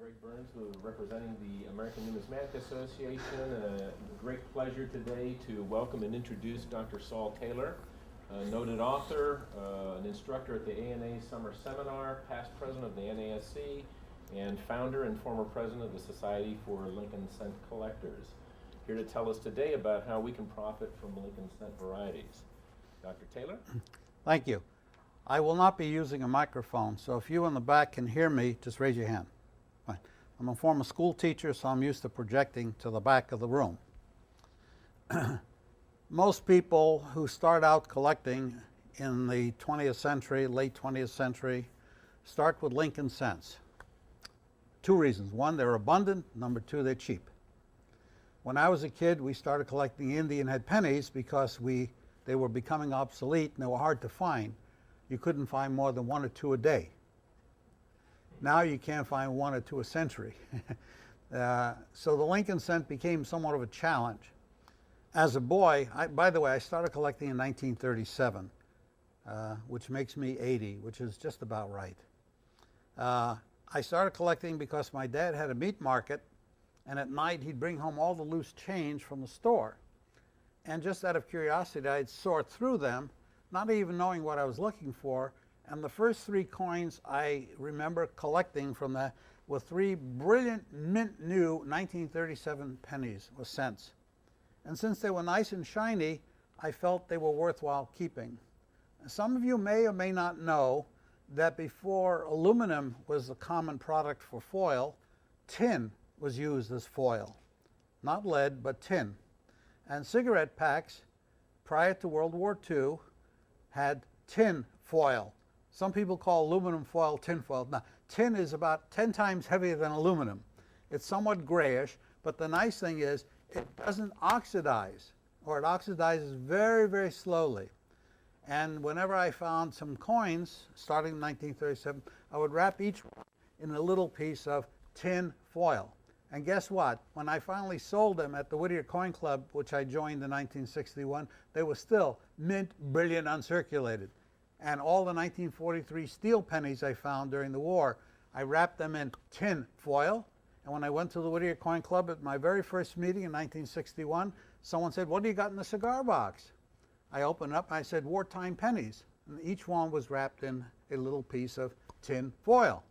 Greg Burns, representing the American Numismatic Association. A great pleasure today to welcome and introduce Dr. Saul Taylor, a noted author, an instructor at the ANA Summer Seminar, past president of the NASC, and founder and former president of the Society for Lincoln Cent Collectors. Here to tell us today about how we can profit from Lincoln Cent varieties. Dr. Taylor? Thank you. I will not be using a microphone, so if you in the back can hear me, just raise your hand. Fine. I'm a former school teacher, so I'm used to projecting to the back of the room. Most people who start out collecting in the 20th century, late 20th century, start with Lincoln Cents. Two reasons. One, they're abundant. Number two, they're cheap. When I was a kid, we started collecting Indian head pennies because they were becoming obsolete and they were hard to find. You couldn't find more than one or two a day. Now you can't find one or two a century. So the Lincoln Cent became somewhat of a challenge. As a boy, by the way, I started collecting in 1937, which makes me 80, which is just about right. I started collecting because my dad had a meat market, and at night he'd bring home all the loose change from the store. And just out of curiosity, I'd sort through them, not even knowing what I was looking for. And the first three coins I remember collecting from that were three brilliant, mint new 1937 pennies or cents. And since they were nice and shiny, I felt they were worthwhile keeping. Some of you may or may not know that before aluminum was the common product for foil, tin was used as foil. Not lead, but tin. And cigarette packs, prior to World War II, had tin foil. Some people call aluminum foil tin foil. Now, tin is about 10 times heavier than aluminum. It's somewhat grayish, but the nice thing is it doesn't oxidize, or it oxidizes very, very slowly. And whenever I found some coins, starting in 1937, I would wrap each one in a little piece of tin foil. And guess what? When I finally sold them at the Whittier Coin Club, which I joined in 1961, they were still mint, brilliant, uncirculated. And all the 1943 steel pennies I found during the war, I wrapped them in tin foil. And when I went to the Whittier Coin Club at my very first meeting in 1961, someone said, "What do you got in the cigar box?" I opened up and I said, "Wartime pennies." And each one was wrapped in a little piece of tin foil.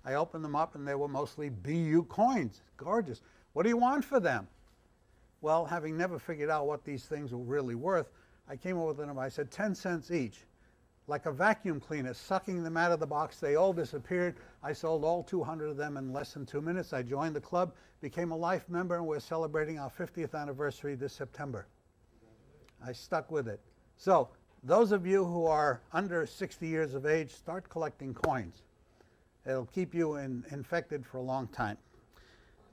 I opened them up and they were mostly BU coins. Gorgeous. What do you want for them? Well, having never figured out what these things were really worth, I came over to them, I said 10 cents each. Like a vacuum cleaner, sucking them out of the box, they all disappeared. I sold all 200 of them in less than 2 minutes. I joined the club, became a life member, and we're celebrating our 50th anniversary this September. I stuck with it. So those of you who are under 60 years of age, start collecting coins. It'll keep you infected for a long time.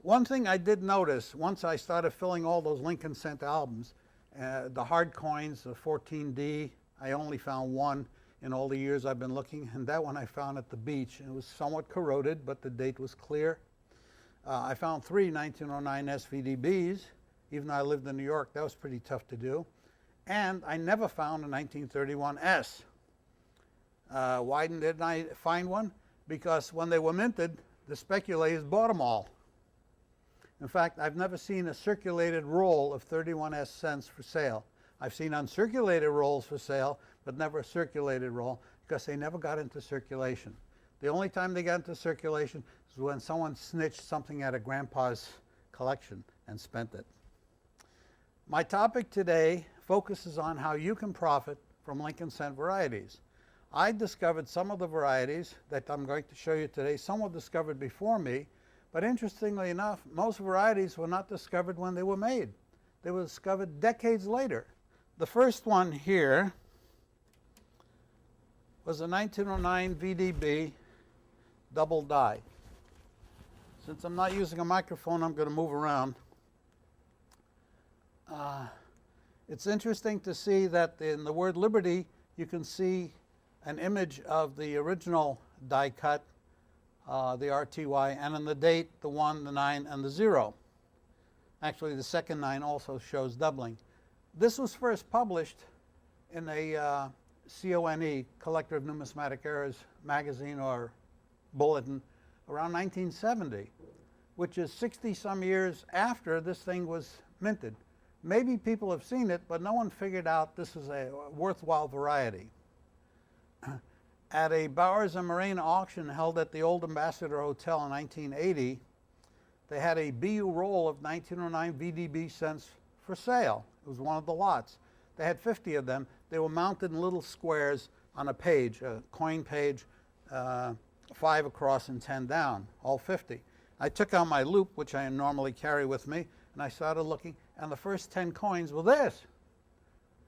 One thing I did notice, once I started filling all those Lincoln Cent albums, the hard coins, the 14D, I only found one in all the years I've been looking, and that one I found at the beach. It was somewhat corroded, but the date was clear. I found three 1909 SVDBs. Even though I lived in New York, that was pretty tough to do. And I never found a 1931 S. Why didn't I find one? Because when they were minted, the speculators bought them all. In fact, I've never seen a circulated roll of 31S cents for sale. I've seen uncirculated rolls for sale, but never a circulated roll because they never got into circulation. The only time they got into circulation is when someone snitched something out of Grandpa's collection and spent it. My topic today focuses on how you can profit from Lincoln Cent varieties. I discovered some of the varieties that I'm going to show you today. Some were discovered before me, but interestingly enough, most varieties were not discovered when they were made. They were discovered decades later. The first one here was a 1909 VDB double die. Since I'm not using a microphone, I'm going to move around. It's interesting to see that in the word Liberty, you can see an image of the original die cut, the RTY, and in the date, the 1, the 9, and the 0. Actually, the second 9 also shows doubling. This was first published in a CONE, Collector of Numismatic Errors magazine or bulletin, around 1970, which is 60-some years after this thing was minted. Maybe people have seen it, but no one figured out this is a worthwhile variety. At a Bowers and Marine auction held at the Old Ambassador Hotel in 1980, they had a BU roll of 1909 VDB cents for sale. It was one of the lots. They had 50 of them. They were mounted in little squares on a page, a coin page, 5 across and 10 down, all 50. I took out my loop, which I normally carry with me, and I started looking, and the first 10 coins were this.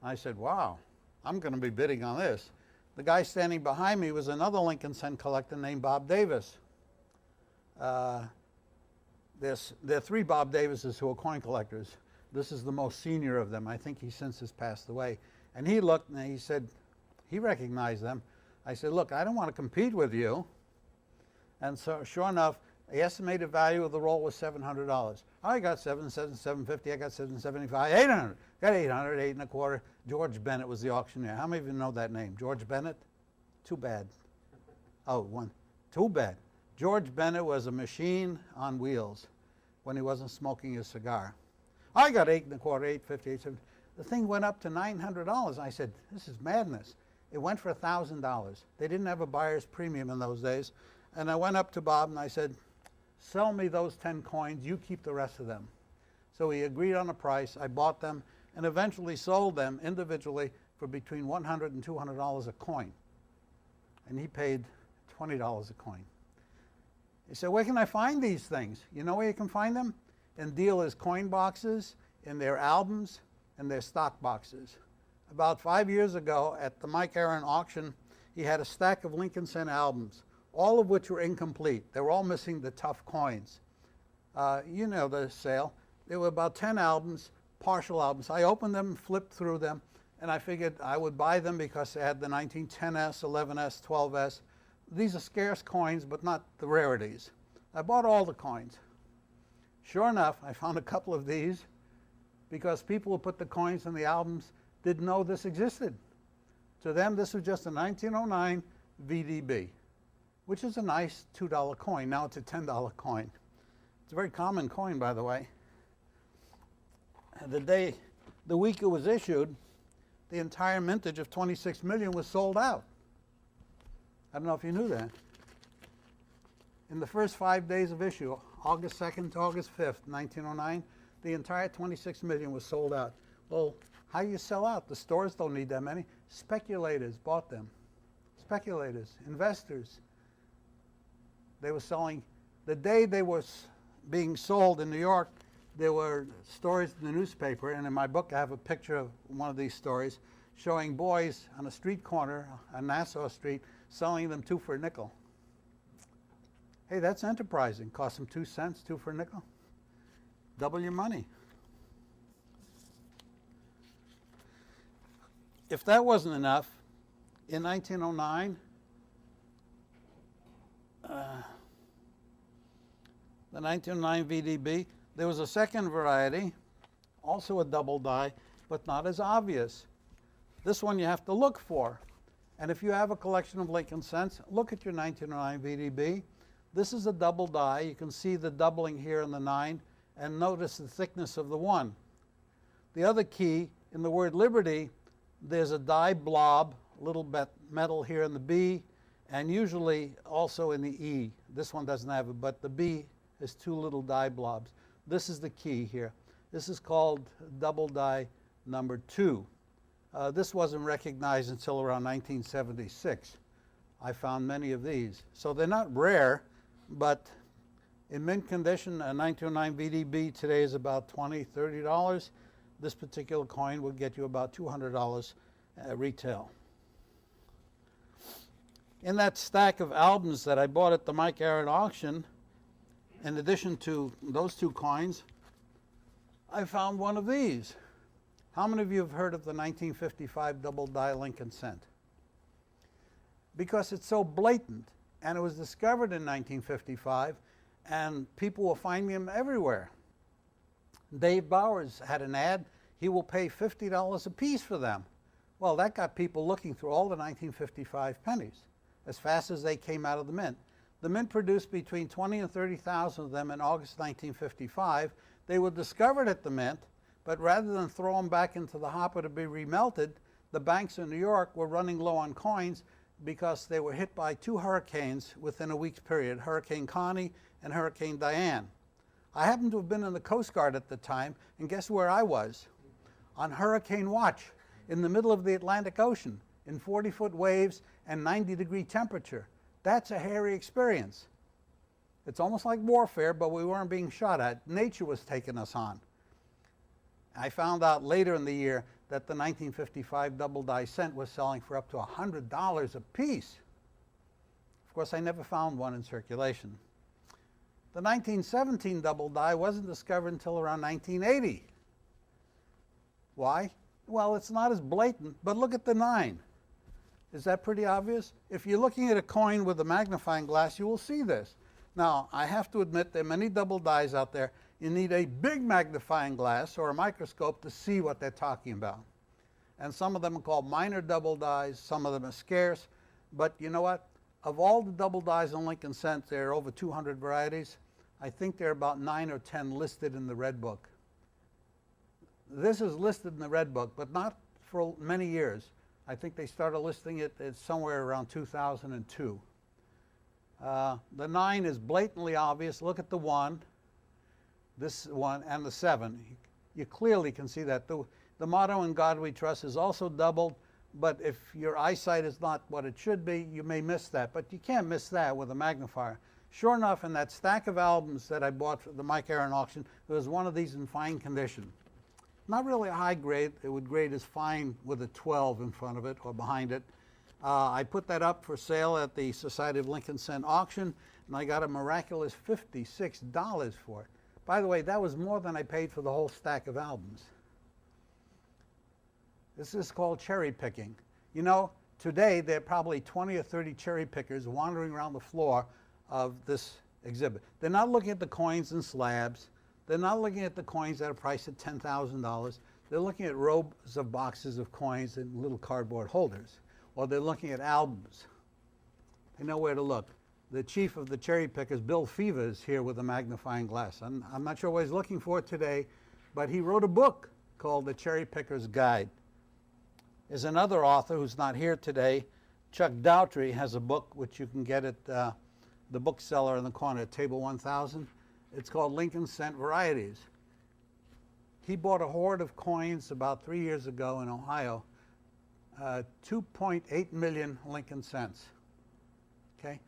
I said, wow, I'm going to be bidding on this. The guy standing behind me was another Lincoln cent collector named Bob Davis. There are 3 Bob Davises who are coin collectors. This is the most senior of them. I think he since has passed away. And he looked and he said, he recognized them. I said, look, I don't want to compete with you. And so sure enough, the estimated value of the roll was $700. I got $750, I got $775, $800. Got $800, 8 1/4. George Bennett was the auctioneer. How many of you know that name? George Bennett? Too bad. Oh, one. Too bad. George Bennett was a machine on wheels when he wasn't smoking his cigar. I got 8 1/4, 850, 870. The thing went up to $900. I said, this is madness. It went for $1,000. They didn't have a buyer's premium in those days. And I went up to Bob and I said, sell me those 10 coins, you keep the rest of them. So he agreed on a price. I bought them and eventually sold them individually for between $100 and $200 a coin. And he paid $20 a coin. He said, where can I find these things? You know where you can find them? In dealers' coin boxes, in their albums, and their stock boxes. About 5 years ago at the Mike Aaron auction, he had a stack of Lincoln cent albums, all of which were incomplete. They were all missing the tough coins. You know the sale. There were about 10 albums, partial albums. I opened them, flipped through them, and I figured I would buy them because they had the 1910S, 11S, 12S. These are scarce coins, but not the rarities. I bought all the coins. Sure enough, I found a couple of these because people who put the coins in the albums didn't know this existed. To them, this was just a 1909 VDB, which is a nice $2 coin. Now it's a $10 coin. It's a very common coin, by the way. The week it was issued, the entire mintage of 26 million was sold out. I don't know if you knew that. In the first 5 days of issue, August 2nd to August 5th, 1909, the entire 26 million was sold out. Well, how do you sell out? The stores don't need that many. Speculators bought them. Speculators, investors. They were selling. The day they were being sold in New York, there were stories in the newspaper, and in my book I have a picture of one of these stories showing boys on a street corner on Nassau Street selling them 2 for a nickel. Hey, that's enterprising. Cost them 2 cents, 2 for a nickel. Double your money. If that wasn't enough, in 1909, the 1909 VDB, there was a second variety, also a double die, but not as obvious. This one you have to look for. And if you have a collection of Lincoln cents, look at your 1909 VDB. This is a double die. You can see the doubling here in the 9, and notice the thickness of the 1. The other key, in the word liberty, there's a die blob, a little bit metal here in the B, and usually also in the E. This one doesn't have it, but the B has 2 little die blobs. This is the key here. This is called double die number 2. This wasn't recognized until around 1976. I found many of these. So they're not rare, but in mint condition, a 1909 VDB today is about $20, $30. This particular coin will get you about $200 at retail. In that stack of albums that I bought at the Mike Aaron auction, in addition to those 2 coins, I found one of these. How many of you have heard of the 1955 double die Lincoln cent? Because it's so blatant, and it was discovered in 1955, and people were finding them everywhere. Dave Bowers had an ad, he will pay $50 a piece for them. Well, that got people looking through all the 1955 pennies as fast as they came out of the mint. The mint produced between 20 and 30,000 of them in August 1955. They were discovered at the mint, but rather than throw them back into the hopper to be remelted, the banks in New York were running low on coins because they were hit by 2 hurricanes within a week's period, Hurricane Connie and Hurricane Diane. I happened to have been in the Coast Guard at the time, and guess where I was? On hurricane watch in the middle of the Atlantic Ocean in 40-foot waves and 90-degree temperature. That's a hairy experience. It's almost like warfare, but we weren't being shot at. Nature was taking us on. I found out later in the year that the 1955 double die cent was selling for up to $100 a piece. Of course, I never found one in circulation. The 1917 double die wasn't discovered until around 1980. Why? Well, it's not as blatant, but look at the 9. Is that pretty obvious? If you're looking at a coin with a magnifying glass, you will see this. Now, I have to admit there are many double dies out there. You need a big magnifying glass or a microscope to see what they're talking about. And some of them are called minor double dies, some of them are scarce. But you know what? Of all the double dies in Lincoln cents, there are over 200 varieties. I think there are about 9 or 10 listed in the Red Book. This is listed in the Red Book, but not for many years. I think they started listing it at somewhere around 2002. The 9 is blatantly obvious. Look at the 1, this 1, and the 7. You clearly can see that. The motto, "In God We Trust," is also doubled, but if your eyesight is not what it should be, you may miss that. But you can't miss that with a magnifier. Sure enough, in that stack of albums that I bought for the Mike Aaron auction, there was one of these in fine condition. Not really a high grade. It would grade as fine with a 12 in front of it or behind it. I put that up for sale at the Society of Lincoln Cent auction, and I got a miraculous $56 for it. By the way, that was more than I paid for the whole stack of albums. This is called cherry picking. You know, today there are probably 20 or 30 cherry pickers wandering around the floor of this exhibit. They're not looking at the coins and slabs. They're not looking at the coins that are priced at $10,000. They're looking at rows of boxes of coins in little cardboard holders. Or they're looking at albums. They know where to look. The chief of the cherry pickers, Bill Fever, is here with a magnifying glass. I'm not sure what he's looking for today, but he wrote a book called The Cherry Picker's Guide. There's another author who's not here today. Chuck Daughtry has a book which you can get at the bookseller in the corner at Table 1000. It's called Lincoln Cent Varieties. He bought a hoard of coins about 3 years ago in Ohio, 2.8 million Lincoln cents. Okay,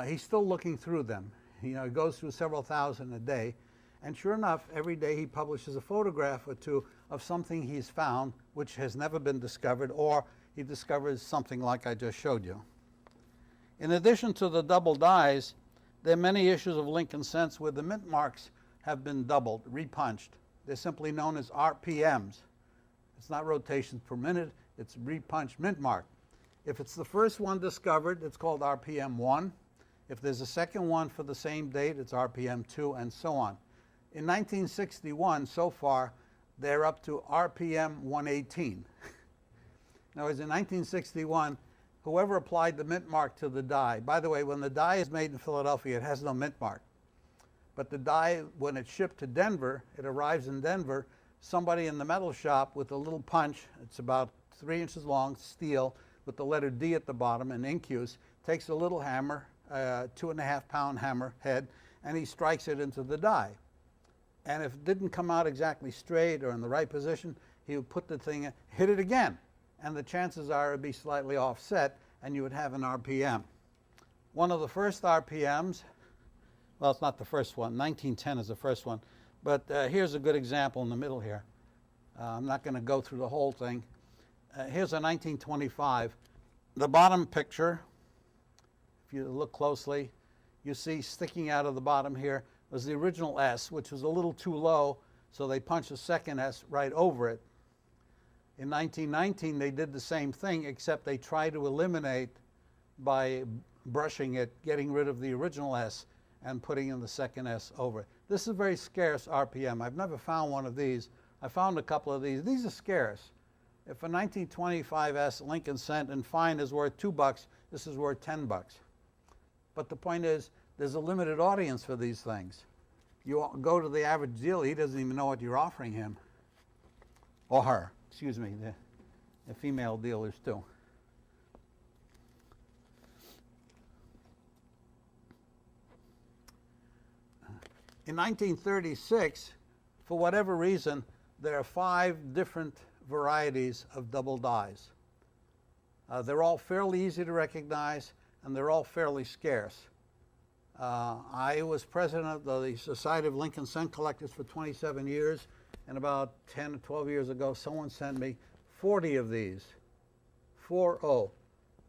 he's still looking through them. He goes through several thousand a day, and sure enough, every day he publishes a photograph or two of something he's found which has never been discovered, or he discovers something like I just showed you. In addition to the double dies, there are many issues of Lincoln cents where the mint marks have been doubled, repunched. They're simply known as RPMs. It's not rotations per minute, it's repunched mint mark. If it's the first one discovered, it's called RPM 1. If there's a second one for the same date, it's RPM 2, and so on. In 1961, so far, they're up to RPM 118. In other words, in 1961, whoever applied the mint mark to the die, by the way, when the die is made in Philadelphia, it has no mint mark. But the die, when it's shipped to Denver, it arrives in Denver, somebody in the metal shop with a little punch, it's about 3 inches long, steel, with the letter D at the bottom, an ink use, takes a little hammer, 2.5-pound hammer head, and he strikes it into the die. And if it didn't come out exactly straight or in the right position, he would put the thing, hit it again, and the chances are it would be slightly offset, and you would have an RPM. One of the first RPMs, well, it's not the first one, 1910 is the first one, but here's a good example in the middle here. I'm not going to go through the whole thing. Here's a 1925. The bottom picture, if you look closely, you see sticking out of the bottom here was the original S, which was a little too low, so they punched a second S right over it. In 1919, they did the same thing, except they tried to eliminate by brushing it, getting rid of the original S and putting in the second S over it. This is a very scarce RPM. I've never found one of these. I found a couple of these. These are scarce. If a 1925 S Lincoln cent and fine is worth $2, this is worth $10. But the point is, there's a limited audience for these things. You go to the average dealer, he doesn't even know what you're offering him. Or her, excuse me, the female dealers too. In 1936, for whatever reason, there are 5 different varieties of double dies. They're all fairly easy to recognize, and they're all fairly scarce. I was president of the Society of Lincoln Cent Collectors for 27 years, and about 10 or 12 years ago, someone sent me 40 of these, 4-0.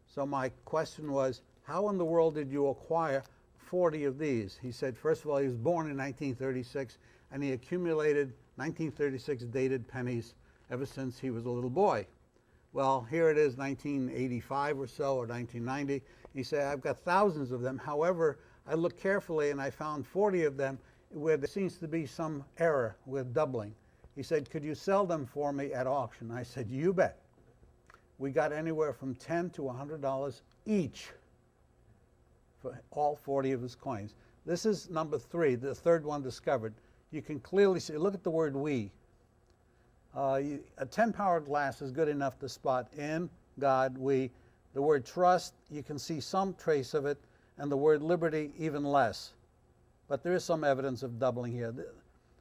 So my question was, how in the world did you acquire 40 of these? He said, first of all, he was born in 1936, and he accumulated 1936 dated pennies ever since he was a little boy. Well, here it is, 1985 or so, or 1990. He said, I've got thousands of them. However, I looked carefully and I found 40 of them where there seems to be some error with doubling. He said, could you sell them for me at auction? I said, you bet. We got anywhere from $10 to $100 each for all 40 of his coins. This is number 3, the third one discovered. You can clearly see, look at the word we. A 10-power glass is good enough to spot in, God, we. The word trust, you can see some trace of it, and the word liberty, even less. But there is some evidence of doubling here.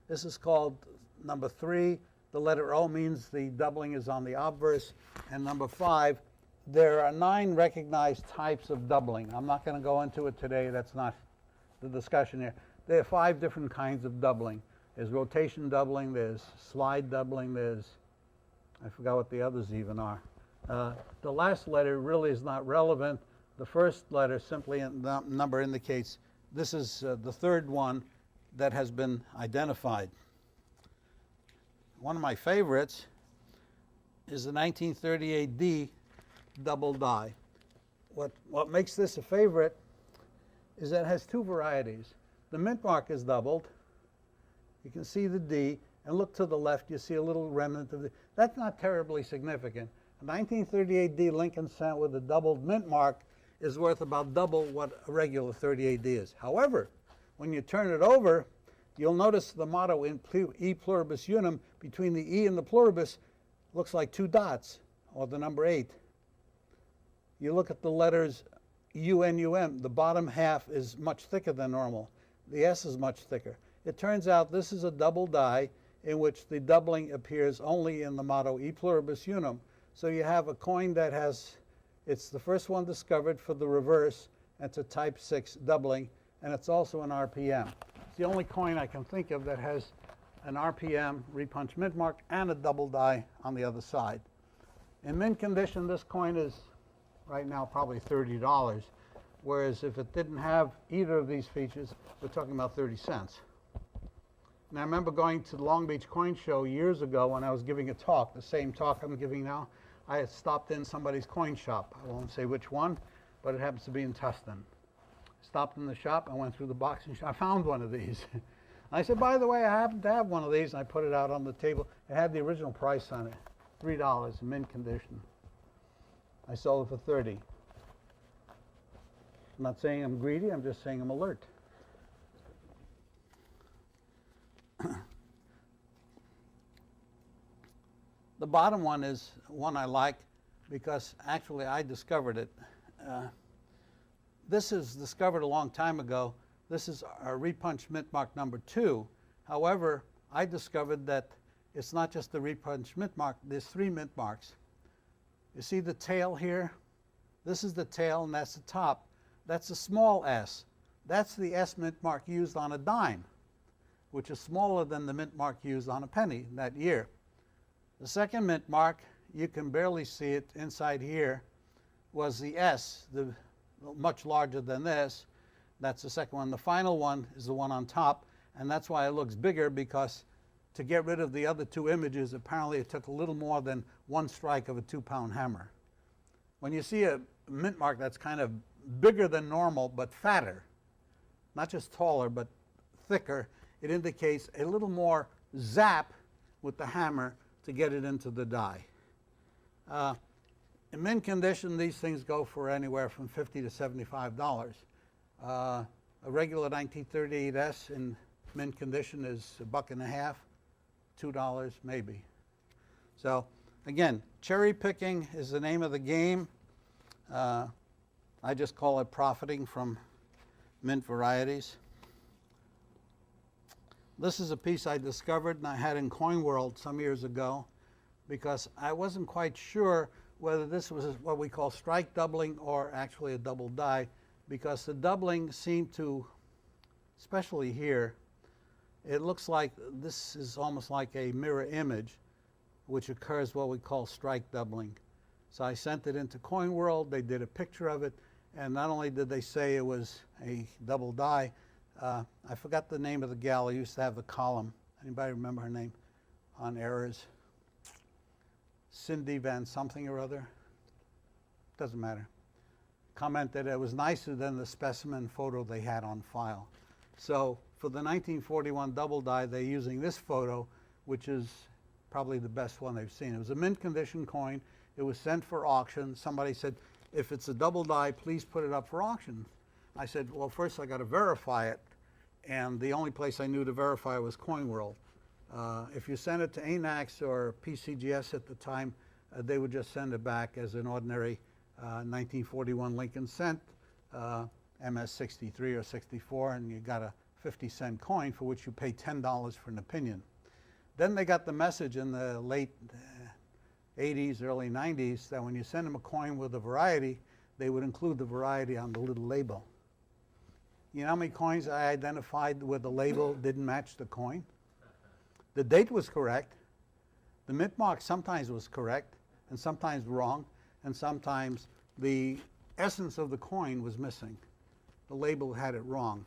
This is called number 3. The letter O means the doubling is on the obverse. And number 5, there are 9 recognized types of doubling. I'm not going to go into it today. That's not the discussion here. There are 5 different kinds of doubling. There's rotation doubling, there's slide doubling, there's, I forgot what the others even are. The last letter really is not relevant. The first letter simply number indicates this is the third one that has been identified. One of my favorites is the 1938D double die. What makes this a favorite is that it has 2 varieties. The mint mark is doubled. You can see the D, and look to the left, you see a little remnant of the, that's not terribly significant. A 1938D Lincoln Cent with a doubled mint mark is worth about double what a regular 38D is. However, when you turn it over, you'll notice the motto in E pluribus unum, between the E and the pluribus, looks like 2 dots, or the number 8. You look at the letters UNUM, the bottom half is much thicker than normal. The S is much thicker. It turns out this is a double die in which the doubling appears only in the motto E pluribus unum. So you have a coin that has, it's the first one discovered for the reverse, and it's a type 6 doubling, and it's also an RPM. It's the only coin I can think of that has an RPM, repunch mint mark, and a double die on the other side. In mint condition, this coin is right now probably $30, whereas if it didn't have either of these features, we're talking about 30 cents. And I remember going to the Long Beach Coin Show years ago when I was giving a talk, the same talk I'm giving now. I had stopped in somebody's coin shop. I won't say which one, but it happens to be in Tustin. Stopped in the shop, I went through the box, and I found one of these. I said, by the way, I happen to have one of these, and I put it out on the table. It had the original price on it, $3 in mint condition. I sold it for 30. I'm not saying I'm greedy, I'm just saying I'm alert. The bottom one is one I like because actually I discovered it. This is discovered a long time ago. This is our repunch mint mark number 2. However, I discovered that it's not just the repunch mint mark, there's 3 mint marks. You see the tail here? This is the tail and that's the top. That's a small s. That's the S mint mark used on a dime, which is smaller than the mint mark used on a penny that year. The second mint mark, you can barely see it inside here, was the S, much larger than this. That's the second one. The final one is the one on top, and that's why it looks bigger, because to get rid of the other 2 images, apparently it took a little more than 1 strike of a 2-pound hammer. When you see a mint mark that's kind of bigger than normal but fatter, not just taller but thicker, it indicates a little more zap with the hammer to get it into the die. In mint condition, these things go for anywhere from $50 to $75. A regular 1938S in mint condition is $1.50, $2 maybe. So again, cherry picking is the name of the game. I just call it profiting from mint varieties. This is a piece I discovered and I had in Coin World some years ago because I wasn't quite sure whether this was what we call strike doubling or actually a double die, because the doubling seemed to, especially here, it looks like this is almost like a mirror image, which occurs what we call strike doubling. So I sent it into Coin World, they did a picture of it, and not only did they say it was a double die, I forgot the name of the gal who used to have the column. Anybody remember her name on errors? Cindy Van something or other. Doesn't matter. Commented it was nicer than the specimen photo they had on file. So for the 1941 double die, they're using this photo, which is probably the best one they've seen. It was a mint condition coin. It was sent for auction. Somebody said, if it's a double die, please put it up for auction. I said, well, first I got to verify it. And the only place I knew to verify was Coin World. If you send it to ANAX or PCGS at the time, they would just send it back as an ordinary 1941 Lincoln cent, MS-63 or 64, and you got a 50-cent coin for which you pay $10 for an opinion. Then they got the message in the late 80s, early 90s, that when you send them a coin with a variety, they would include the variety on the little label. You know how many coins I identified where the label didn't match the coin? The date was correct. The mint mark sometimes was correct, and sometimes wrong, and sometimes the essence of the coin was missing. The label had it wrong.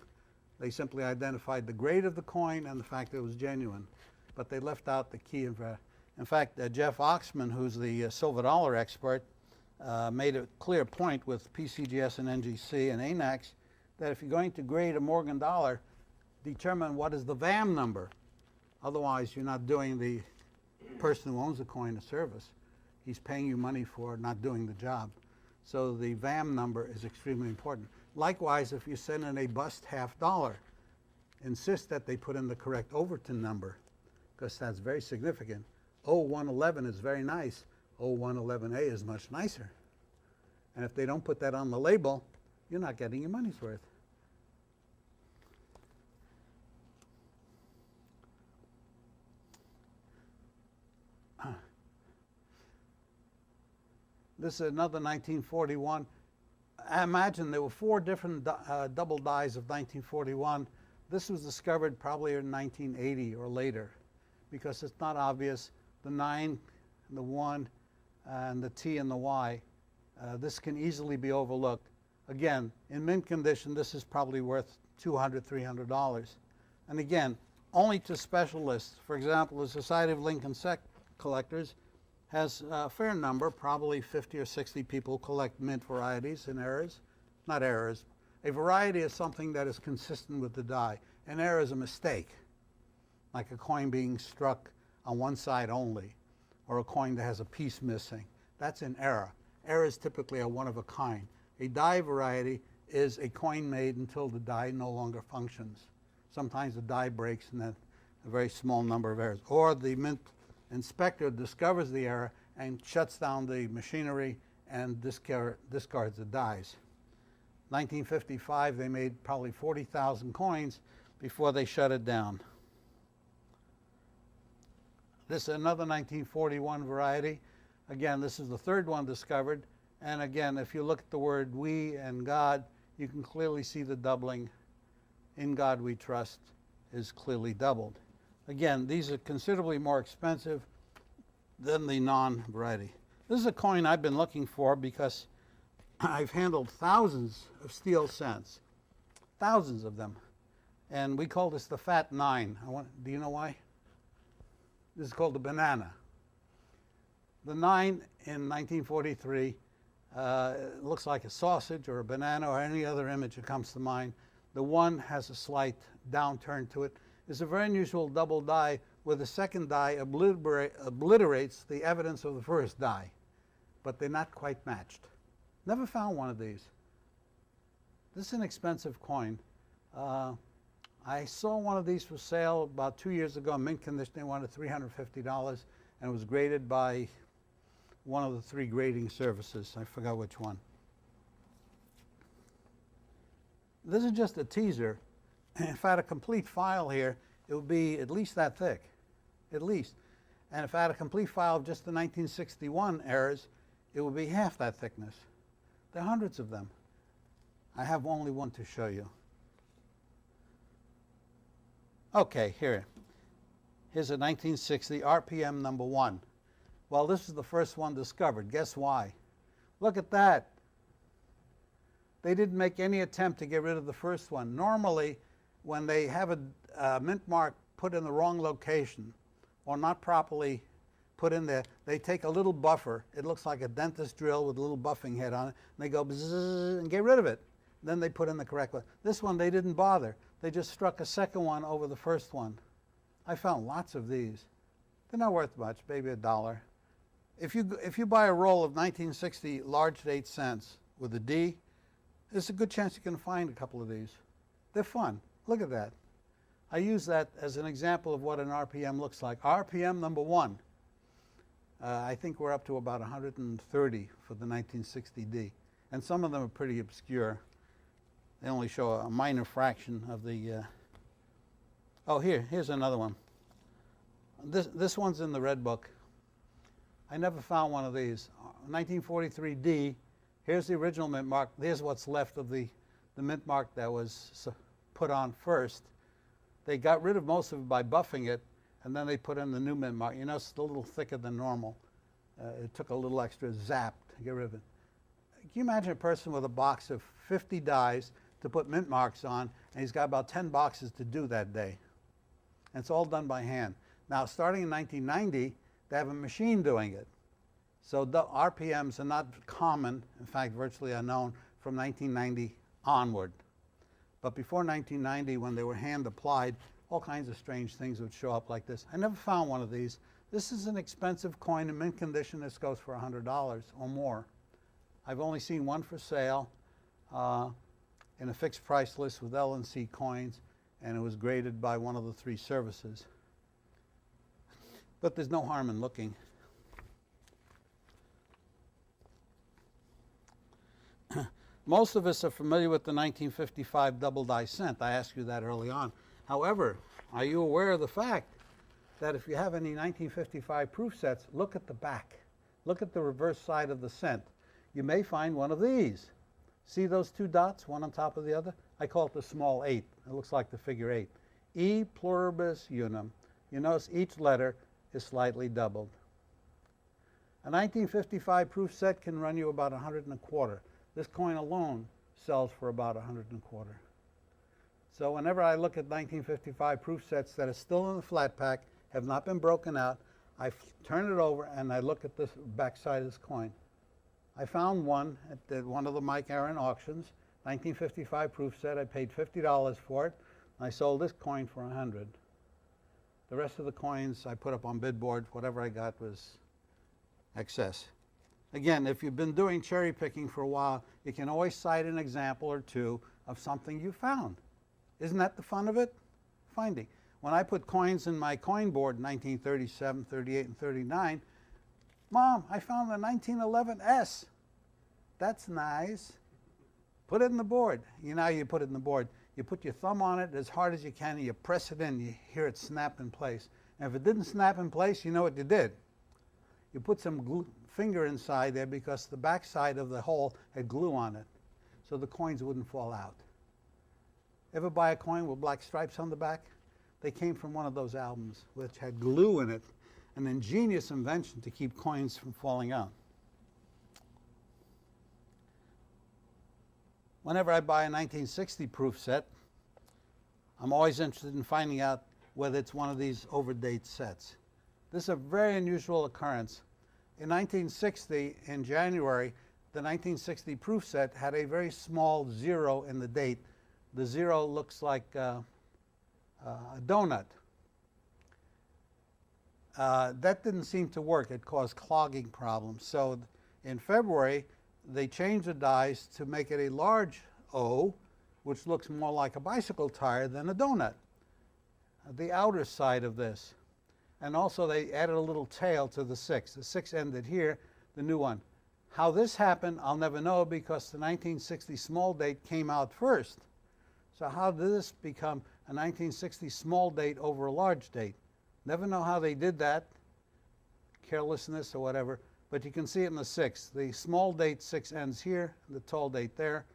They simply identified the grade of the coin and the fact that it was genuine, but they left out the key. In fact, Jeff Oxman, who's the silver dollar expert, made a clear point with PCGS and NGC and ANAX that if you're going to grade a Morgan dollar, determine what is the VAM number. Otherwise, you're not doing the person who owns the coin a service. He's paying you money for not doing the job. So the VAM number is extremely important. Likewise, if you send in a bust half dollar, insist that they put in the correct Overton number, because that's very significant. 0111 is very nice. 0111A is much nicer. And if they don't put that on the label, you're not getting your money's worth. This is another 1941. I imagine there were 4 different double dies of 1941. This was discovered probably in 1980 or later, because it's not obvious. The 9, and the 1, and the T and the Y. This can easily be overlooked. Again, in mint condition, this is probably worth $200, $300. And again, only to specialists. For example, the Society of Lincoln Collectors has a fair number, probably 50 or 60 people collect mint varieties and errors. Not errors. A variety is something that is consistent with the die. An error is a mistake, like a coin being struck on one side only, or a coin that has a piece missing. That's an error. Errors typically are one of a kind. A die variety is a coin made until the die no longer functions. Sometimes the die breaks and then a very small number of errors. Or the mint inspector discovers the error and shuts down the machinery and discards the dies. 1955, they made probably 40,000 coins before they shut it down. This is another 1941 variety. Again, this is the 3rd one discovered. And again, if you look at the word we and God, you can clearly see the doubling. In God we trust is clearly doubled. Again, these are considerably more expensive than the non-variety. This is a coin I've been looking for because I've handled thousands of steel cents, thousands of them. And we call this the Fat 9. Do you know why? This is called the banana. The 9 in 1943 looks like a sausage or a banana or any other image that comes to mind. The 1 has a slight downturn to it. It's a very unusual double die where the second die obliterates the evidence of the first die, but they're not quite matched. Never found one of these. This is an expensive coin. I saw one of these for sale about 2 years ago in mint condition. They wanted $350, and it was graded by one of the 3 grading services. I forgot which one. This is just a teaser. If I had a complete file here, it would be at least that thick, at least. And if I had a complete file of just the 1961 errors, it would be half that thickness. There are hundreds of them. I have only one to show you. Okay, here. Here's a 1960 RPM number 1. Well, this is the first one discovered. Guess why? Look at that. They didn't make any attempt to get rid of the first one. Normally, when they have a mint mark put in the wrong location or not properly put in there, they take a little buffer. It looks like a dentist drill with a little buffing head on it, and they go bzzz and get rid of it. Then they put in the correct one. This one, they didn't bother. They just struck a second one over the first one. I found lots of these. They're not worth much, maybe $1. If you buy a roll of 1960 large 8 cents with a D, there's a good chance you can find a couple of these. They're fun. Look at that. I use that as an example of what an RPM looks like. RPM number 1. I think we're up to about 130 for the 1960D. And some of them are pretty obscure. They only show a minor fraction of the... Oh, here's another one. This one's in the Red Book. I never found one of these. 1943D, here's the original mint mark. Here's what's left of the mint mark that was put on first. They got rid of most of it by buffing it, and then they put in the new mint mark. You know, it's a little thicker than normal. It took a little extra zap to get rid of it. Can you imagine a person with a box of 50 dies to put mint marks on, and he's got about 10 boxes to do that day? And it's all done by hand. Now, starting in 1990, they have a machine doing it. So the RPMs are not common, in fact, virtually unknown, from 1990 onward. But before 1990, when they were hand applied, all kinds of strange things would show up like this. I never found one of these. This is an expensive coin in mint condition. This goes for $100 or more. I've only seen one for sale in a fixed price list with L&C coins, and it was graded by one of the 3 services. But there's no harm in looking. Most of us are familiar with the 1955 double die cent. I asked you that early on. However, are you aware of the fact that if you have any 1955 proof sets, look at the back. Look at the reverse side of the cent. You may find one of these. See those 2 dots, one on top of the other? I call it the small 8. It looks like the figure 8. E pluribus unum. You notice each letter is slightly doubled. A 1955 proof set can run you about $125. This coin alone sells for about $125. So whenever I look at 1955 proof sets that are still in the flat pack, have not been broken out, I turn it over and I look at this back side of this coin. I found one at one of the Mike Aaron auctions, 1955 proof set. I paid $50 for it. And I sold this coin for $100. The rest of the coins I put up on bid board. Whatever I got was excess. Again, if you've been doing cherry picking for a while, you can always cite an example or 2 of something you found. Isn't that the fun of it? Finding. When I put coins in my coin board in 1937, 38, and 39, Mom, I found the 1911 S. That's nice. Put it in the board. You know how you put it in the board. You put your thumb on it as hard as you can, and you press it in. You hear it snap in place. And if it didn't snap in place, you know what you did. You put some finger inside there because the back side of the hole had glue on it, so the coins wouldn't fall out. Ever buy a coin with black stripes on the back? They came from one of those albums which had glue in it, an ingenious invention to keep coins from falling out. Whenever I buy a 1960 proof set, I'm always interested in finding out whether it's one of these overdate sets. This is a very unusual occurrence. In 1960, in January, the 1960 proof set had a very small 0 in the date. The 0 looks like a donut. That didn't seem to work. It caused clogging problems. So in February, they changed the dies to make it a large O which looks more like a bicycle tire than a donut. The outer side of this. And also they added a little tail to the 6. The 6 ended here, the new one. How this happened, I'll never know, because the 1960 small date came out first. So how did this become a 1960 small date over a large date? Never know how they did that, carelessness or whatever, but you can see it in the 6. The small date 6 ends here, the tall date there,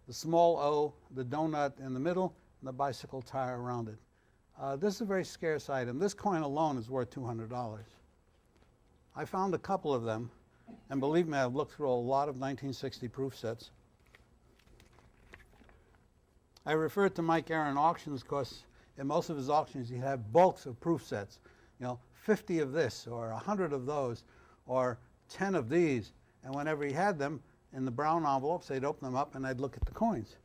the small O, the donut in the middle, and the bicycle tire around it. This is a very scarce item. This coin alone is worth $200. I found a couple of them, and believe me, I've looked through a lot of 1960 proof sets. I referred to Mike Aaron auctions because in most of his auctions he'd have bulks of proof sets. 50 of this, or 100 of those, or 10 of these. And whenever he had them in the brown envelopes, they'd open them up and I'd look at the coins.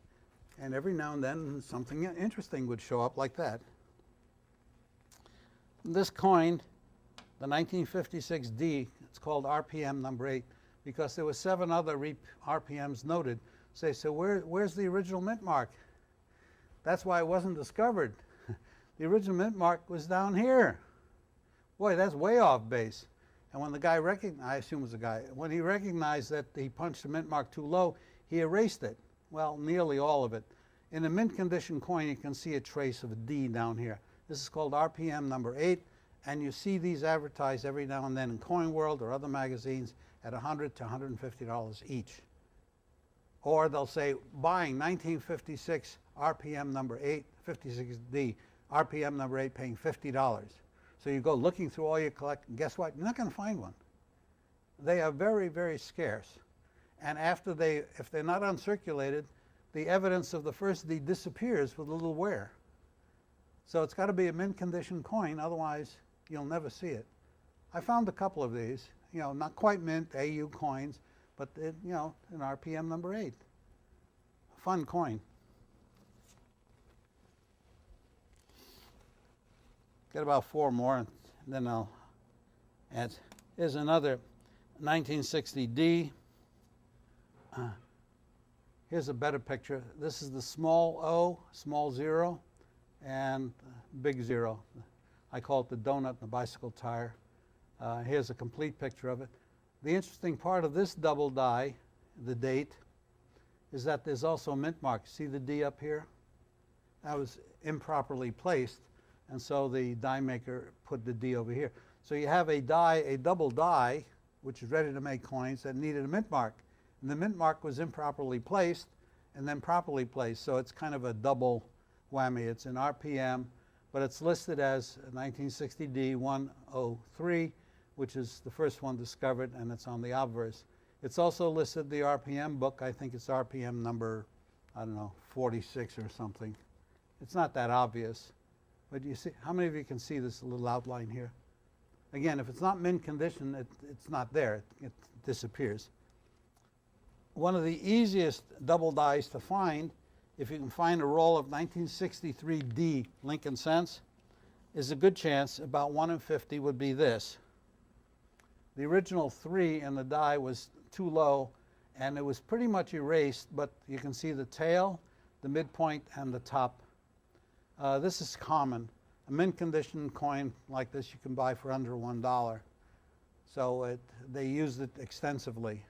And every now and then something interesting would show up like that. This coin, the 1956D, it's called RPM number 8, because there were 7 other RPMs noted. So where's the original mint mark? That's why it wasn't discovered. The original mint mark was down here. Boy, that's way off base. And when the guy I assume it was a guy, when he recognized that he punched the mint mark too low, he erased it. Well, nearly all of it. In a mint condition coin, you can see a trace of a D down here. This is called RPM number 8, and you see these advertised every now and then in Coin World or other magazines at $100 to $150 each. Or they'll say, buying 1956 RPM number 8, 56D, RPM number 8, paying $50. So you go looking through all your collect, and guess what? You're not going to find one. They are very, very scarce. And after if they're not uncirculated, the evidence of the first D disappears with a little wear. So it's got to be a mint condition coin, otherwise you'll never see it. I found a couple of these, not quite mint, AU coins, but an RPM number 8. Fun coin. Get about 4 more, and then I'll add. Here's another 1960D. Here's a better picture. This is the small O, small 0, and big 0. I call it the donut and the bicycle tire. Here's a complete picture of it. The interesting part of this double die, the date, is that there's also a mint mark. See the D up here? That was improperly placed, and so the die maker put the D over here. So you have a double die, which is ready to make coins, that needed a mint mark. And the mint mark was improperly placed and then properly placed, so it's kind of a double whammy. It's an RPM, but it's listed as 1960D 103, which is the first one discovered, and it's on the obverse. It's also listed the RPM book. I think it's RPM number, 46 or something. It's not that obvious, but you see, how many of you can see this little outline here? Again, if it's not mint condition, it's not there. It disappears. One of the easiest double dies to find, if you can find a roll of 1963D Lincoln cents, is a good chance, about 1 in 50, would be this. The original 3 in the die was too low, and it was pretty much erased, but you can see the tail, the midpoint, and the top. This is common. A mint condition coin like this you can buy for under $1. So they used it extensively.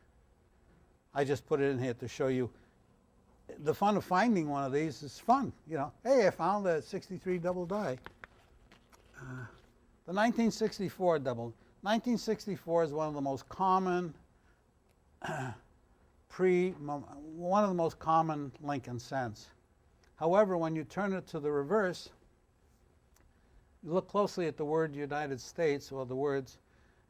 I just put it in here to show you. The fun of finding one of these is fun. Hey, I found a 63 double die. The 1964 double. 1964 is one of the most common one of the most common Lincoln cents. However, when you turn it to the reverse, you look closely at the word United States, or the words,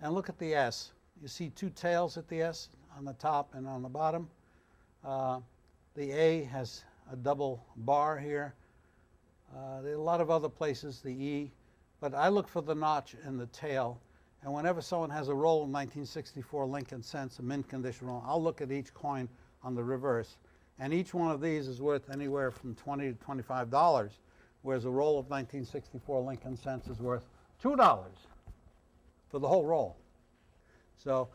and look at the S. You see 2 tails at the S on the top and on the bottom. The A has a double bar here. There are a lot of other places, the E, but I look for the notch in the tail. And whenever someone has a roll of 1964 Lincoln cents, a mint condition roll, I'll look at each coin on the reverse. And each one of these is worth anywhere from $20 to $25, whereas a roll of 1964 Lincoln cents is worth $2 for the whole roll. So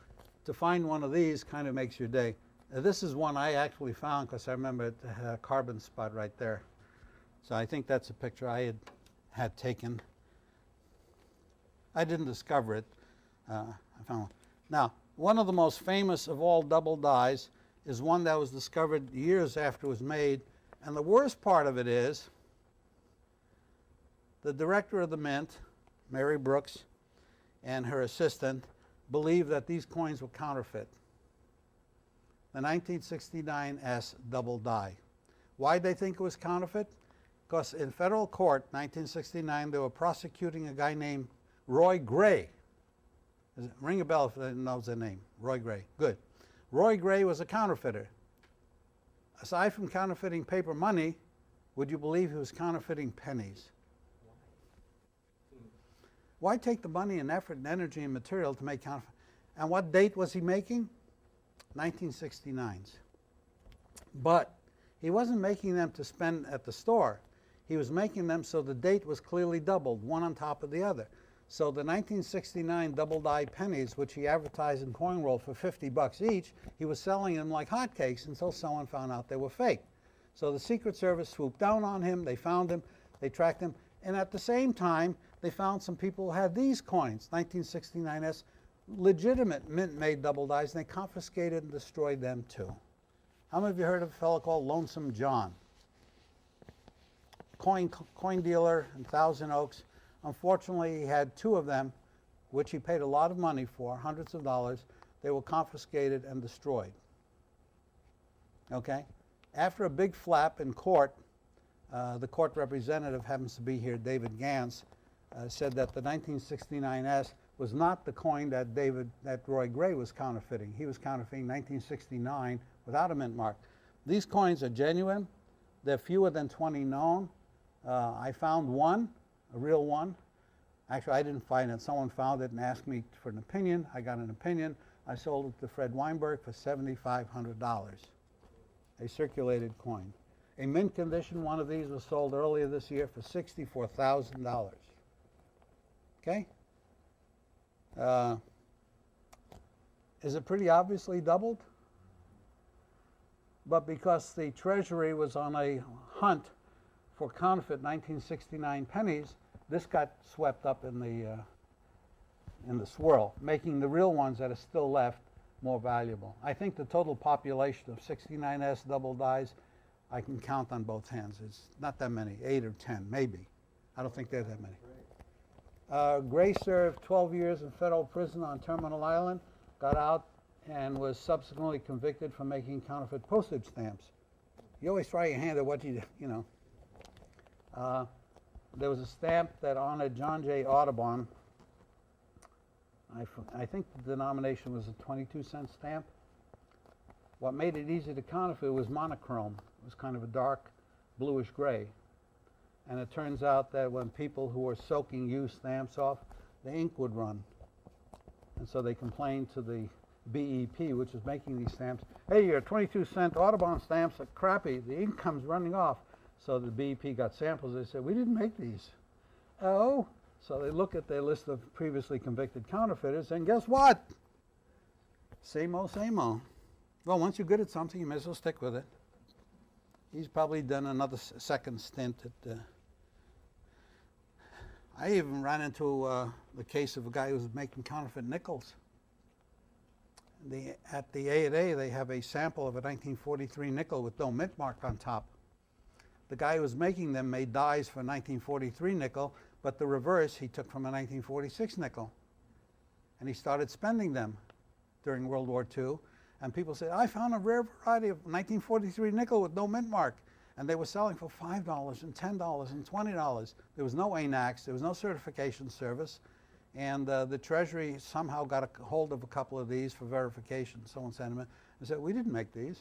to find one of these kind of makes your day. This is one I actually found because I remember it had a carbon spot right there. So I think that's a picture I had taken. I didn't discover it. I found one. Now, one of the most famous of all double dyes is one that was discovered years after it was made. And the worst part of it is the director of the mint, Mary Brooks, and her assistant believed that these coins were counterfeit. The 1969 S double die. Why did they think it was counterfeit? Because in federal court, 1969, they were prosecuting a guy named Roy Gray. Ring a bell if anyone knows the name. Roy Gray. Good. Roy Gray was a counterfeiter. Aside from counterfeiting paper money, would you believe he was counterfeiting pennies? Why take the money and effort and energy and material to make counterfeit? And what date was he making? 1969's. But he wasn't making them to spend at the store. He was making them so the date was clearly doubled, one on top of the other. So the 1969 double die pennies, which he advertised in coin roll for $50 each, he was selling them like hotcakes until someone found out they were fake. So the Secret Service swooped down on him, they found him, they tracked him, and at the same time, they found some people who had these coins, 1969S, legitimate mint-made double dies, and they confiscated and destroyed them too. How many of you heard of a fellow called Lonesome John? Coin dealer in Thousand Oaks. Unfortunately, he had two of them, which he paid a lot of money for, hundreds of dollars. They were confiscated and destroyed. Okay? After a big flap in court, the court representative happens to be here, David Gans, said that the 1969S was not the coin that Roy Gray was counterfeiting. He was counterfeiting 1969 without a mint mark. These coins are genuine. They're fewer than 20 known. I found one, a real one. Actually, I didn't find it. Someone found it and asked me for an opinion. I got an opinion. I sold it to Fred Weinberg for $7,500, a circulated coin. A mint condition one of these was sold earlier this year for $64,000. Okay? Is it pretty obviously doubled? But because the Treasury was on a hunt for counterfeit 1969 pennies, this got swept up in the swirl, making the real ones that are still left more valuable. I think the total population of 69S double dies, I can count on both hands. It's not that many, 8 or 10, maybe. I don't think there's that many. Gray served 12 years in federal prison on Terminal Island, got out, and was subsequently convicted for making counterfeit postage stamps. You always try your hand at what you know. There was a stamp that honored John J. Audubon. I think the denomination was a 22-cent stamp. What made it easy to counterfeit was monochrome. It was kind of a dark bluish gray. And it turns out that when people who were soaking used stamps off, the ink would run. And so they complained to the BEP, which is making these stamps, hey, your 22-cent Audubon stamps are crappy. The ink comes running off. So the BEP got samples. They said, we didn't make these. Oh? So they look at their list of previously convicted counterfeiters, and guess what? Same old, same old. Well, once you're good at something, you may as well stick with it. He's probably done another second stint at... I even ran into the case of a guy who was making counterfeit nickels. At the A&A, they have a sample of a 1943 nickel with no mint mark on top. The guy who was making them made dies for 1943 nickel, but the reverse he took from a 1946 nickel. And he started spending them during World War II. And people said, I found a rare variety of 1943 nickel with no mint mark. And they were selling for $5 and $10 and $20. There was no ANAX, there was no certification service. And the Treasury somehow got a hold of a couple of these for verification. Someone sent them in and said, we didn't make these.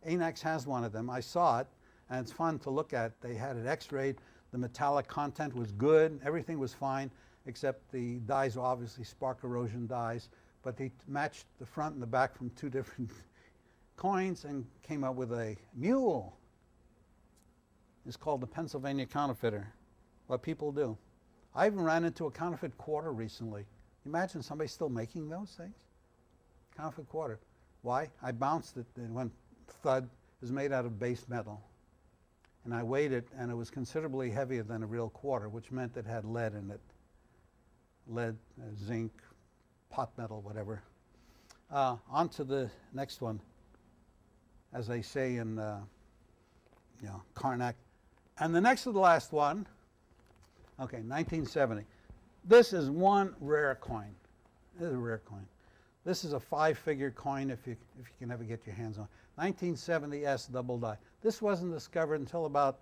ANAX has one of them. I saw it. And it's fun to look at. They had it x-rayed. The metallic content was good. Everything was fine, except the dies were obviously spark erosion dies. But they matched the front and the back from two different coins and came up with a mule. It's called the Pennsylvania counterfeiter. What people do. I even ran into a counterfeit quarter recently. Imagine somebody still making those things. Counterfeit quarter. Why? I bounced it and went thud. It was made out of base metal. And I weighed it, and it was considerably heavier than a real quarter, which meant it had lead in it. Lead, zinc, pot metal, whatever. On to the next one. As they say in Karnak. And the next to the last one, okay, 1970. This is one rare coin. This is a rare coin. This is a 5-figure coin if you can ever get your hands on it. 1970 S double die. This wasn't discovered until about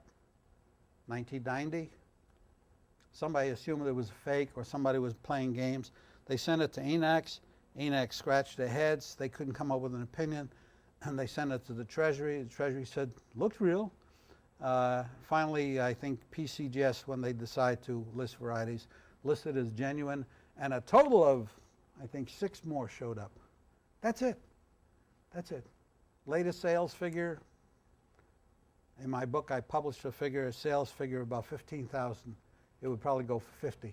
1990. Somebody assumed it was fake or somebody was playing games. They sent it to ENAX. ENAX scratched their heads. They couldn't come up with an opinion. And they sent it to the Treasury. The Treasury said, looks real. Finally, I think PCGS, when they decide to list varieties, listed as genuine. And a total of, I think, 6 more showed up. That's it. That's it. Latest sales figure. In my book, I published a sales figure of about 15,000. It would probably go for 50.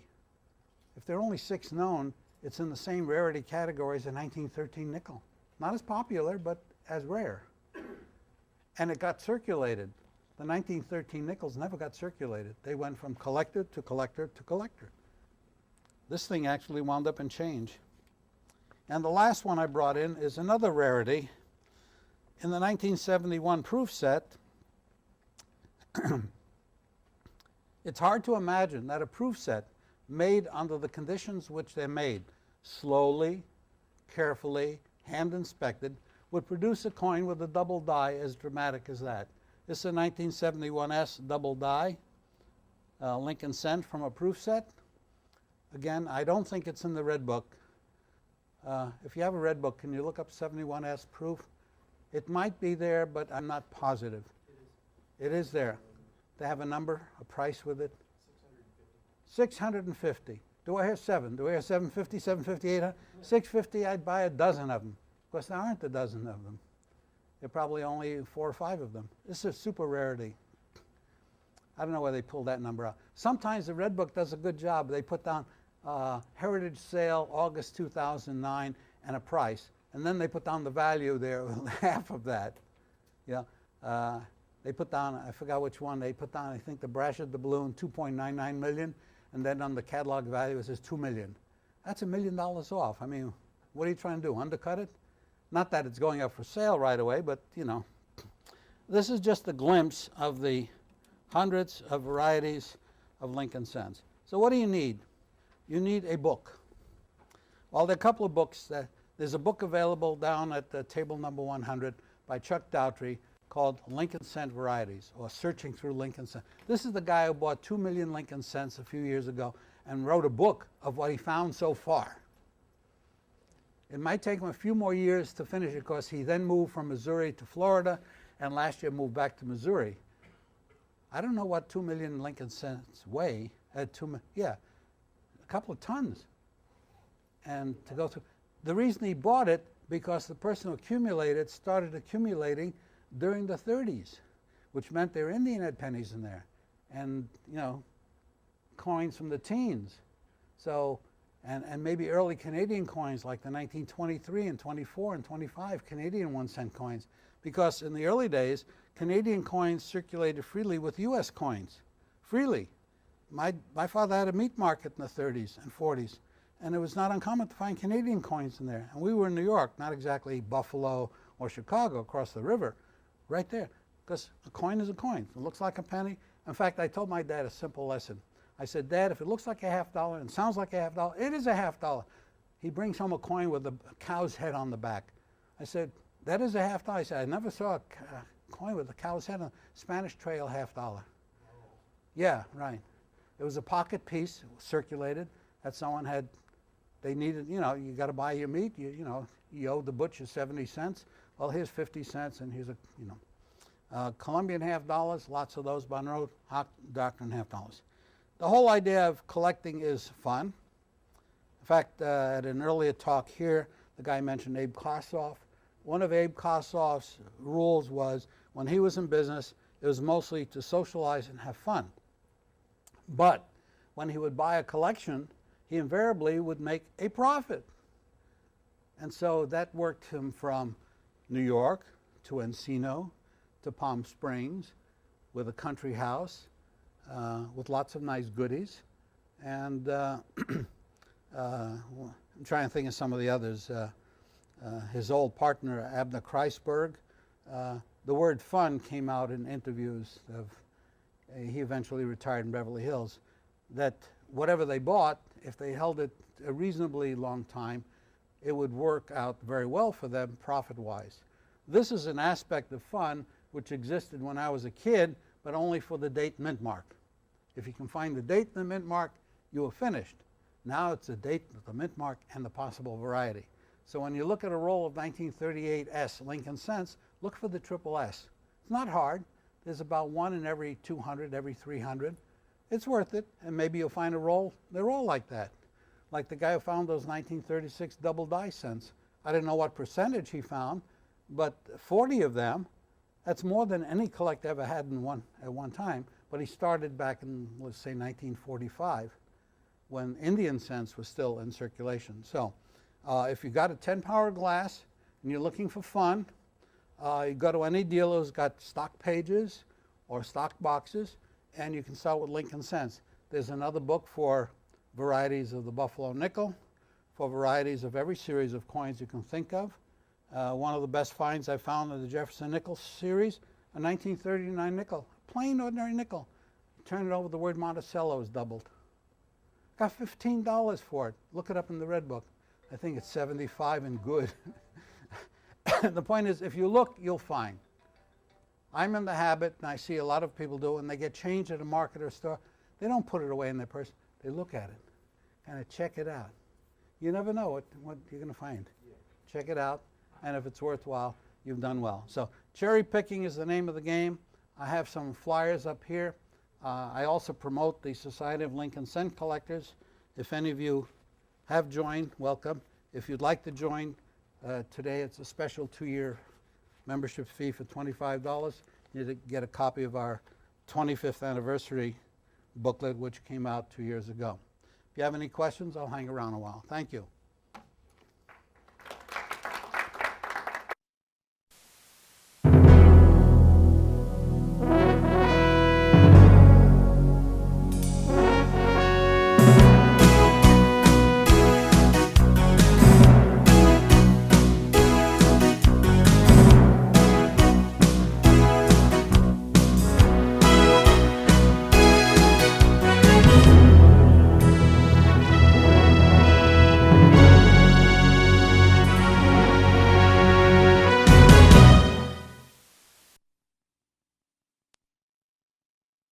If there are only 6 known, it's in the same rarity category as a 1913 nickel. Not as popular, but as rare. And it got circulated. The 1913 nickels never got circulated. They went from collector to collector to collector. This thing actually wound up in change. And the last one I brought in is another rarity. In the 1971 proof set, it's hard to imagine that a proof set made under the conditions which they're made, slowly, carefully, hand inspected, would produce a coin with a double die as dramatic as that. This is a 1971 S double die, Lincoln cent from a proof set. Again, I don't think it's in the red book. If you have a red book, can you look up 71S proof? It might be there, but I'm not positive. It is there. They have a number, a price with it? 650. Do I hear 7? Do I hear 750, 750, 800? 650, I'd buy a dozen of them. Of course, there aren't a dozen of them. There are probably only 4 or 5 of them. This is a super rarity. I don't know where they pulled that number out. Sometimes the Red Book does a good job. They put down heritage sale, August 2009, and a price. And then they put down the value there, half of that. Yeah. They put down, I forgot which one, they put down, I think the Brashard, the balloon, 2.99 million, and then on the catalog value it says 2 million. That's $1 million off. I mean, what are you trying to do, undercut it? Not that it's going up for sale right away, but you know. This is just a glimpse of the hundreds of varieties of Lincoln cents. So what do you need? You need a book. Well, there are a couple of books. There's a book available down at table number 100 by Chuck Daughtry called Lincoln Cent Varieties, or Searching Through Lincoln Cent. This is the guy who bought 2 million Lincoln cents a few years ago and wrote a book of what he found so far. It might take him a few more years to finish it because he then moved from Missouri to Florida and last year moved back to Missouri. I don't know what 2 million Lincoln cents weigh. A couple of tons. And to go through, the reason he bought it, because the person who accumulated started accumulating during the 30s, which meant their Indian had pennies in there, and you know, coins from the teens. So, and maybe early Canadian coins like the 1923 and 24 and 25 Canadian 1-cent coins, because in the early days, Canadian coins circulated freely with U.S. coins, freely. My father had a meat market in the 30s and 40s, and it was not uncommon to find Canadian coins in there. And we were in New York, not exactly Buffalo or Chicago, across the river, right there. Because a coin is a coin. It looks like a penny. In fact, I told my dad a simple lesson. I said, Dad, if it looks like a $50 and sounds like a $50, it is a $50. He brings home a coin with a cow's head on the back. I said, that is a $50. I said, I never saw a coin with a cow's head on a Spanish Trail $50. Yeah, right. It was a pocket piece, it was circulated, that someone had. They needed, you know, you got to buy your meat, you know, you owe the butcher 70 cents. Well, here's 50 cents, and here's a, you know, Colombian $50, lots of those, Monroe Doctrine $50. The whole idea of collecting is fun. In fact, at an earlier talk here, the guy mentioned Abe Kossoff. One of Abe Kossoff's rules was when he was in business, it was mostly to socialize and have fun. But when he would buy a collection, he invariably would make a profit. And so that worked him from New York to Encino to Palm Springs with a country house with lots of nice goodies. And I'm trying to think of some of the others. His old partner, Abner Kreisberg, the word fun came out in interviews he eventually retired in Beverly Hills, that whatever they bought, if they held it a reasonably long time, it would work out very well for them profit-wise. This is an aspect of fun which existed when I was a kid, but only for the date mint mark. If you can find the date and the mint mark, you are finished. Now it's the date, the mint mark, and the possible variety. So when you look at a roll of 1938 S Lincoln cents, look for the triple S. It's not hard. There's about one in every 200, every 300. It's worth it, and maybe you'll find a roll. They're all like that. Like the guy who found those 1936 double die cents. I didn't know what percentage he found, but 40 of them, that's more than any collector ever had at one time. But he started back in, let's say, 1945, when Indian cents was still in circulation. So if you got a 10-power glass and you're looking for fun, you go to any dealer who's got stock pages or stock boxes, and you can start with Lincoln cents. There's another book for varieties of the Buffalo nickel, for varieties of every series of coins you can think of. One of the best finds I found in the Jefferson nickel series, a 1939 nickel, plain ordinary nickel. Turn it over, the word Monticello is doubled. Got $15 for it. Look it up in the red book. I think it's 75 and good. The point is, if you look, you'll find. I'm in the habit, and I see a lot of people do, when they get change at a market or store, they don't put it away in their purse. They look at it, kind of check it out. You never know what you're going to find. Yeah. Check it out, and if it's worthwhile, you've done well. So cherry picking is the name of the game. I have some flyers up here. I also promote the Society of Lincoln Cent Collectors. If any of you have joined, welcome. If you'd like to join, today it's a special 2-year membership fee for $25. You get a copy of our 25th anniversary booklet, which came out 2 years ago. If you have any questions, I'll hang around a while. Thank you.